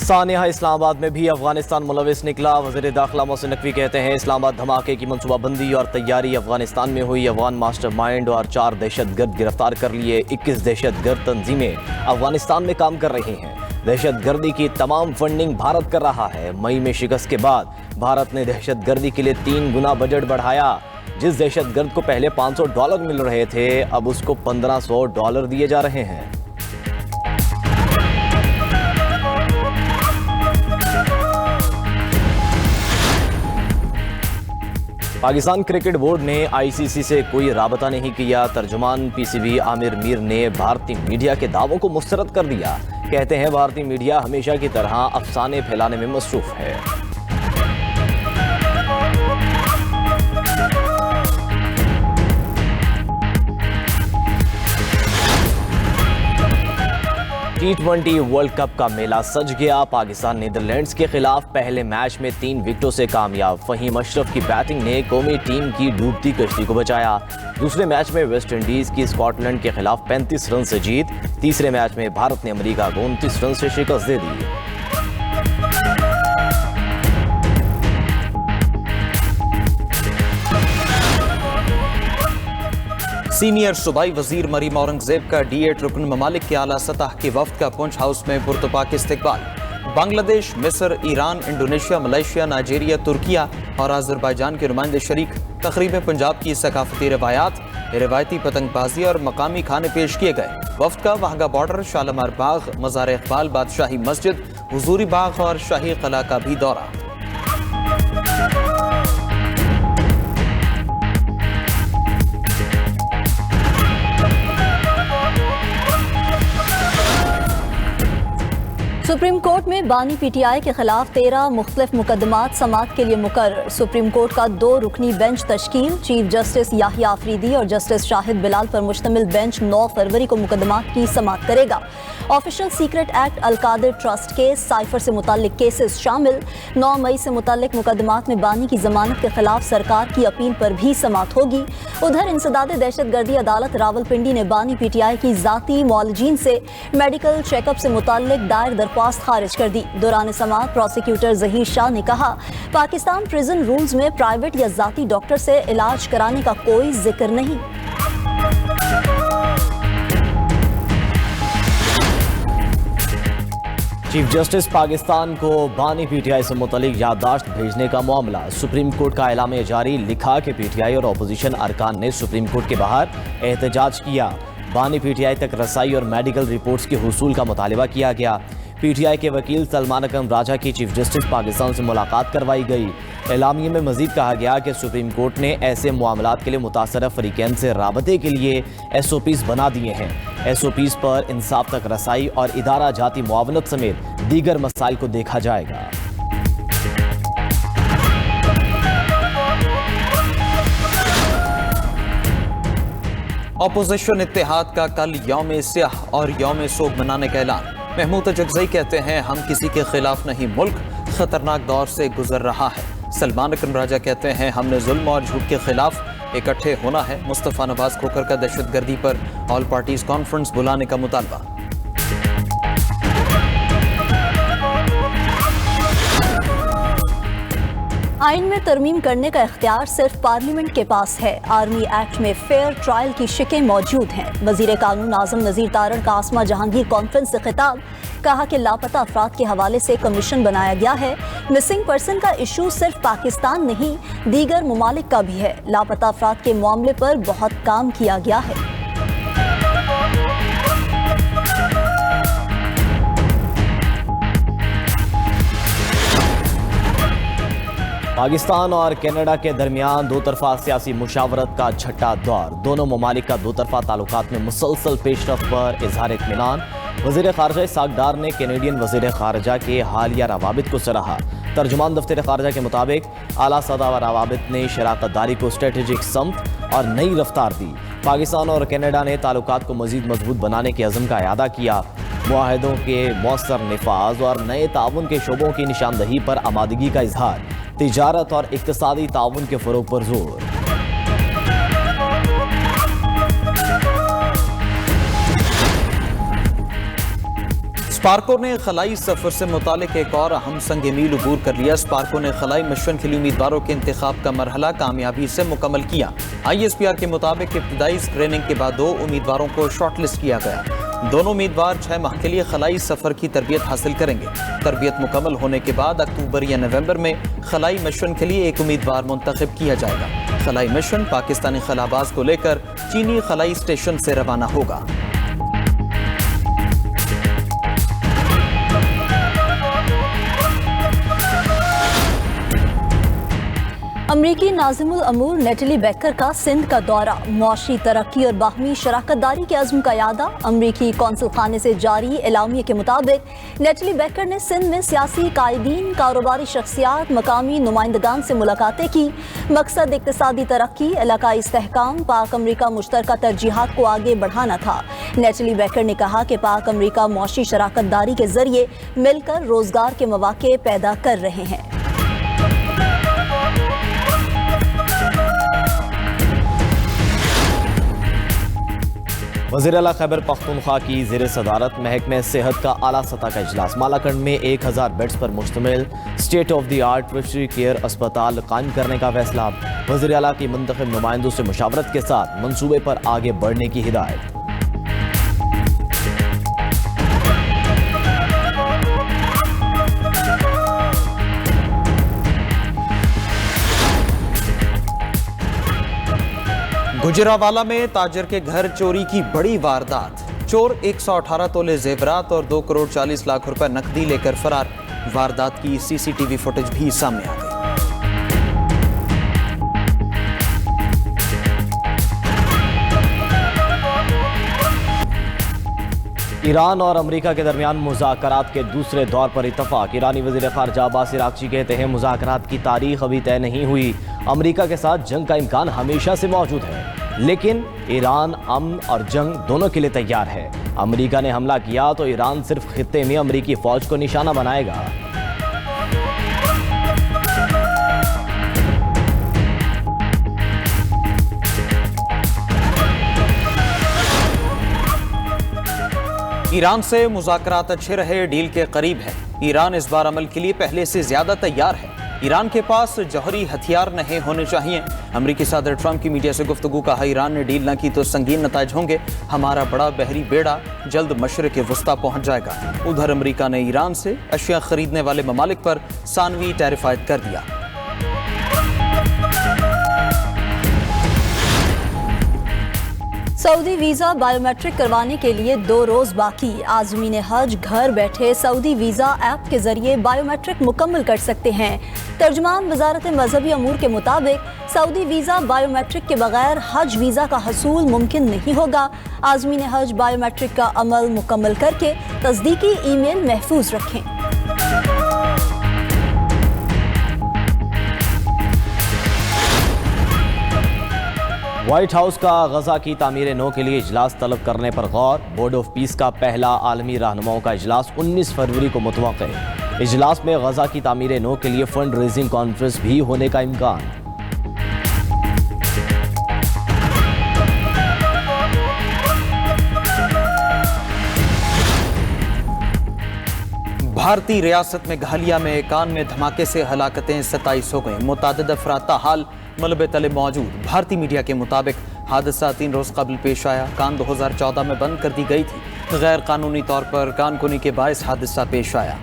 पाकिस्तान यहाँ इस्लामाबाद में भी अफगानिस्तान मुलविस निकला। वज़ीर दाखिला मोहसिन नकवी कहते हैं इस्लामाबाद धमाके की मनसूबाबंदी और तैयारी अफगानिस्तान में हुई। अफगान मास्टरमाइंड और 4 दहशतगर्द गिरफ्तार कर लिए। 21 दहशतगर्द तंजीमें अफगानिस्तान में काम कर रही हैं। दहशतगर्दी की तमाम फंडिंग भारत कर रहा है। मई में शिकस्त के बाद भारत ने दहशतगर्दी के लिए 3 गुना बजट बढ़ाया। जिस दहशतगर्द को पहले $500 मिल रहे थे, अब उसको $1500 दिए जा रहे हैं। पाकिस्तान क्रिकेट बोर्ड ने आईसीसी से कोई राबता नहीं किया। तर्जुमान पीसीबी आमिर मीर ने भारतीय मीडिया के दावों को मुस्तरद कर दिया। कहते हैं भारतीय मीडिया हमेशा की तरह अफसाने फैलाने में मसरूफ है। T20 वर्ल्ड कप का मेला सज गया। पाकिस्तान नीदरलैंड्स के खिलाफ पहले मैच में 3 विकेटों से कामयाब। फहीम अशरफ की बैटिंग ने कौमी टीम की डूबती कश्ती को बचाया। दूसरे मैच में वेस्ट इंडीज की स्कॉटलैंड के खिलाफ 35 रन से जीत। तीसरे मैच में भारत ने अमेरिका को 29 रन से शिकस्त दे दी। सीनियर सूबाई वजीर मरीम औरंगजेब का D8 रुकन ममालिक के आला सतह के वफ्द का पुंछ हाउस में पुरतपाक इस्तकबाल। बांग्लादेश, मिस्र, Iran, Indonesia, Malaysia, Nigeria, Türkiye और अजरबैजान के नुमाइंदे शरीक। तकरीब में पंजाब की सकाफती रवायात, रिवायती पतंगबाजी और मकामी खाने पेश किए गए। वफ्द का वाहगा बॉर्डर, शालीमार बाग, मज़ार इकबाल, बादशाही मस्जिद, हुजूरी बाग और शाही कला का भी दौरा। सुप्रीम कोर्ट में बानी पीटीआई के खिलाफ 13 मुख्तलिफ मुकदमात समाअत के लिए मुकर्रर। सुप्रीम कोर्ट का 2 रुकनी बेंच तश्कील। चीफ जस्टिस याहिया आफरीदी और जस्टिस शाहिद बिलाल पर मुश्तमिल बेंच 9 फरवरी को मुकदमात की समाअत करेगा। Official secret act, Al-Qadir trust case, cipher से मुताल्लिक केसेस शामिल। 9 मई से मुताल्लिक मुकदमात में बानी की जमानत के खिलाफ सरकार की अपील पर भी समाअत होगी। उधर इंसदाद दहशतगर्दी अदालत रावलपिंडी ने बानी पीटीआई की जाती मौलजीन से मेडिकल चेकअप से मुताल्लिक दायर दरख्वास्त खारिज कर दी। दौरान समाअत प्रोसिक्यूटर जहीर शाह ने कहा, पाकिस्तान प्रिजन रूल्स में प्राइवेट या जाती डॉक्टर से इलाज कराने का कोई जिक्र नहीं। चीफ जस्टिस पाकिस्तान को बानी पीटीआई से मुतालिक याददाश्त भेजने का मामला। सुप्रीम कोर्ट का ऐलान जारी। लिखा कि पीटीआई और अपोजिशन अरकान ने सुप्रीम कोर्ट के बाहर एहतजाज किया। बानी पीटीआई तक रसाई और मेडिकल रिपोर्ट्स के हुसूल का मुतालबा किया गया। पीटीआई के वकील सलमान अकरम राजा की चीफ जस्टिस पाकिस्तान से मुलाकात करवाई गई। एलामिये में मजीद कहा गया कि सुप्रीम कोर्ट ने ऐसे मामलात के लिए मुतासरा फरीकैन से राबते के लिए SOPs बना दिए हैं। SOPs पर इंसाफ तक रसाई और इदारा जाती मुआवनत समेत दीगर मसाइल को देखा जाएगा। अपोजिशन इत्तेहाद का कल यौम स्याह और यौम सोग मनाने का ऐलान। महमूद अजगज़ई कहते हैं हम किसी के खिलाफ नहीं, मुल्क खतरनाक दौर से गुजर रहा है। सलमान अकरम राजा कहते हैं हमने जुल्म और झूठ के खिलाफ इकट्ठे होना है। मुस्तफ़ा नवाज खोखर का दहशतगर्दी पर ऑल पार्टीज कॉन्फ्रेंस बुलाने का मुतालबा। आइन में तरमीम करने का इख्तियार सिर्फ पार्लियामेंट के पास है। आर्मी एक्ट में फेयर ट्रायल की शिकें मौजूद हैं। वजीर कानून आजम नज़ीर तारण का आसमा जहांगीर कॉन्फ्रेंस से खिताब। कहा कि लापता अफराद के हवाले से कमीशन बनाया गया है। मिसिंग पर्सन का इशू सिर्फ पाकिस्तान नहीं, दीगर ममालिक का भी है। लापता अफराद के मामले पर बहुत काम किया गया है। पाकिस्तान और कनाडा के दरमियान 2 तरफा सियासी मुशावरत का छठा दौर। दोनों ममालिक का 2 तरफा ताल्लुकात में मुसलसल पेशरफ पर इजहार इत्मीनान। वज़ीर ख़ारजा इसहाक़ डार ने कैनेडियन वज़ीर ख़ारजा के हालिया रवाबित को सराहा। तर्जुमान दफ्तर ख़ारजा के मुताबिक आला सतह रवाबित ने शराकत दारी को स्ट्रेटेजिक समत और नई रफ्तार दी। पाकिस्तान और कनाडा ने ताल्लुकात को मज़ीद मजबूत बनाने के अज़म का इआदा किया। मुआहदों के मौसर निफाज और नए ताउन के शोबों की निशानदही पर आमादगी का इजहार। तिजारत और इक़्तिसादी ताउन के फ़रोग़ पर जोर। स्पार्को ने खलाई सफर से मुतालिक एक और अहम संग मील अबूर कर लिया। स्पार्को ने खलाई मिशन के लिए उम्मीदवारों के इंतखाब का मरहला कामयाबी से मुकम्मल किया। ISPR के मुताबिक इब्तदाई स्क्रीनिंग के बाद 2 उम्मीदवारों को शॉर्टलिस्ट किया गया। दोनों उम्मीदवार 6 माह के लिए खलाई सफर की तरबियत हासिल करेंगे। तरबियत मुकम्मल होने के बाद अक्टूबर या नवंबर में खलाई मिशन के लिए एक उम्मीदवार मुंतखब किया जाएगा। खलाई मिशन पाकिस्तानी खलाबाज को लेकर चीनी खलाई स्टेशन से रवाना होगा। अमरीकी नाज़िमुल अमूर नेटली बेकर का सिंध का दौरा, मुआशी तरक्की और बाहमी शराकतदारी के अज़्म का यादा। अमरीकी कौंसल खाने से जारी एलामिया के मुताबिक नेटली बेकर ने सिंध में सियासी कायदीन, कारोबारी शख्सियात, मकामी नुमाइंदगान से मुलाकातें की। मकसद इक़्तिसादी तरक्की, इलाकाई इस्तेहकाम, पाक अमरीका मुश्तरका तरजीहात को आगे बढ़ाना था। नेटली बेकर ने कहा कि पाक अमरीका मुआशी शराकतदारी के जरिए मिलकर रोजगार के मौके पैदा कर रहे हैं। वज़ीर आला खैबर पख्तूनख्वा की ज़ेर सदारत महकमे सेहत का आला सतह का इजलास। मालाकंड में 1000 बेड्स पर मुश्तमिल state of the art tertiary care अस्पताल कायम करने का फैसला। वज़ीर आला की मुंतखब नुमाइंदों से मुशावरत के साथ मंसूबे पर आगे बढ़ने की हिदायत। गुजरावाला में ताजर के घर चोरी की बड़ी वारदात। चोर 118 तोले जेवरात और 2 करोड़ 40 लाख रुपए नकदी लेकर फरार। वारदात की CCTV फुटेज भी सामने आ गई। ईरान और अमेरिका के दरमियान मुज़ाकरात के दूसरे दौर पर इत्तफाक। ईरानी वज़ीर ख़ारजा अब्बास इराक़ची कहते हैं मुज़ाकरात की तारीख अभी तय नहीं हुई। अमेरिका के साथ जंग का इम्कान हमेशा से मौजूद है, लेकिन ईरान अमन और जंग दोनों के लिए तैयार है। अमेरिका ने हमला किया तो ईरान सिर्फ खित्ते में अमेरिकी फ़ौज को निशाना बनाएगा। ईरान से मुज़ाकरात अच्छे रहे, डील के करीब है। ईरान इस बार अमल के लिए पहले से ज्यादा तैयार है। ईरान के पास जौहरी हथियार नहीं होने चाहिए। अमेरिकी सदर ट्रंप की मीडिया से गुफ्तगू। कहा ईरान ने डील न की तो संगीन नताइज होंगे। हमारा बड़ा बहरी बेड़ा जल्द मशरिक़ वस्ता पहुंच जाएगा। उधर अमेरिका ने ईरान से अशिया खरीदने वाले ममालिक पर सानवी टैरिफ आयद कर दिया। सऊदी वीज़ा बायोमेट्रिक करवाने के लिए 2 रोज़ बाकी। आज़मीन हज घर बैठे सऊदी वीज़ा ऐप के जरिए बायोमेट्रिक मुकम्मल कर सकते हैं। तर्जुमान वजारत मजहबी अमूर के मुताबिक सऊदी वीज़ा बायोमेट्रिक के बगैर हज वीज़ा का हसूल मुमकिन नहीं होगा। आज़मीन हज बायोमेट्रिक का अमल मुकम्मल करके तस्दीकी ईमेल महफूज रखें। व्हाइट हाउस का गजा की तामीर नौ के लिए इजलास तलब करने पर गौर। बोर्ड ऑफ पीस का पहला आलमी रहनुमाओं का इजलास 19 फरवरी को मुतवक्के है। इजलास में गजा की तामीर नौ के लिए फंड रेजिंग कॉन्फ्रेंस भी होने का इम्कान। भारतीय रियासत में घालिया में कान में धमाके से हलाकतें 27 हो गई। मुतादिद अफराद ताहाल मलबे तले मौजूद। भारतीय मीडिया के मुताबिक हादसा 3 रोज कबल पेश आया। कान 2014 में बंद कर दी गई थी। गैर कानूनी तौर पर कानकुनी के बायस हादसा पेश आया।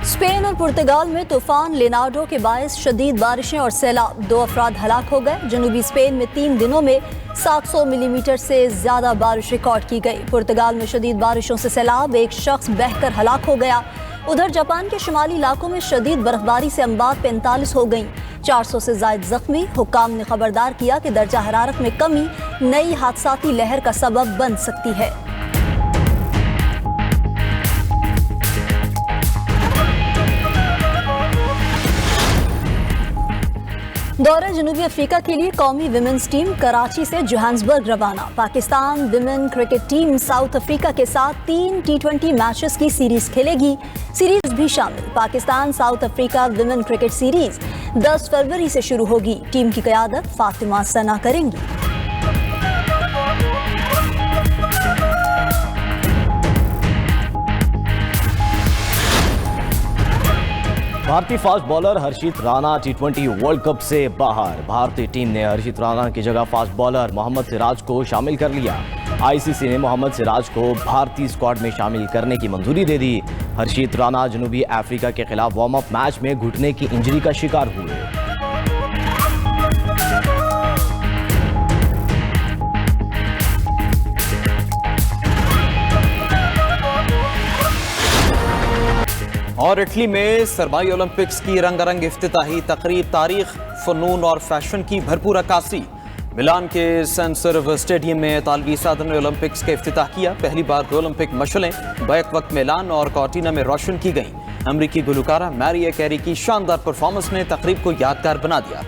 स्पेन और पुर्तगाल में तूफान लेनार्डो के बायस शदीद बारिशें और सैलाब। 2 अफराद हलाक हो गए। जनूबी स्पेन में 3 दिनों में 700 मिलीमीटर से ज्यादा बारिश रिकॉर्ड की गई। पुर्तगाल में शदीद बारिशों से सैलाब, 1 शख्स बहकर हलाक हो गया। उधर जापान के शुमाली इलाकों में शदीद बर्फबारी से अम्बात 45 हो गई। 400 से ज्यादा जख्मी। हुक्काम ने खबरदार किया कि दर्जा हरारत में कमी नई हादसाती लहर का सबब बन सकती है। दौरे जनूबी अफ्रीका के लिए कौमी विमेंस टीम कराची से जोहान्सबर्ग रवाना। Pakistan women cricket team south Africa के साथ 3 T20 मैचेस की सीरीज खेलेगी। सीरीज भी शामिल Pakistan south Africa women cricket series 10 फरवरी से शुरू होगी। टीम की क़यादत फातिमा सना करेंगी। भारतीय फास्ट बॉलर हर्षित राणा T20 वर्ल्ड कप से बाहर। भारतीय टीम ने हर्षित राणा की जगह फास्ट बॉलर मोहम्मद सिराज को शामिल कर लिया। आईसीसी ने मोहम्मद सिराज को भारतीय स्क्वाड में शामिल करने की मंजूरी दे दी। हर्षित राणा जनूबी अफ्रीका के खिलाफ वार्म अप मैच में घुटने की इंजरी का शिकार हुए। और इटली में सरमाई ओलंपिक्स की रंगारंग इफ्तिताही तकरीब, तारीख, फनून और फैशन की भरपूर अक्कासी। मिलान के सेंट सिर्व स्टेडियम में इतालवी सदर ने ओलंपिक्स का इफ्तिताह किया। पहली बार ओलंपिक मशलें बैक वक्त मिलान और कॉर्टिना में रोशन की गईं। अमरीकी गुलकारा मैरिया कैरी की शानदार परफॉर्मेंस ने तकरीब को यादगार बना दिया।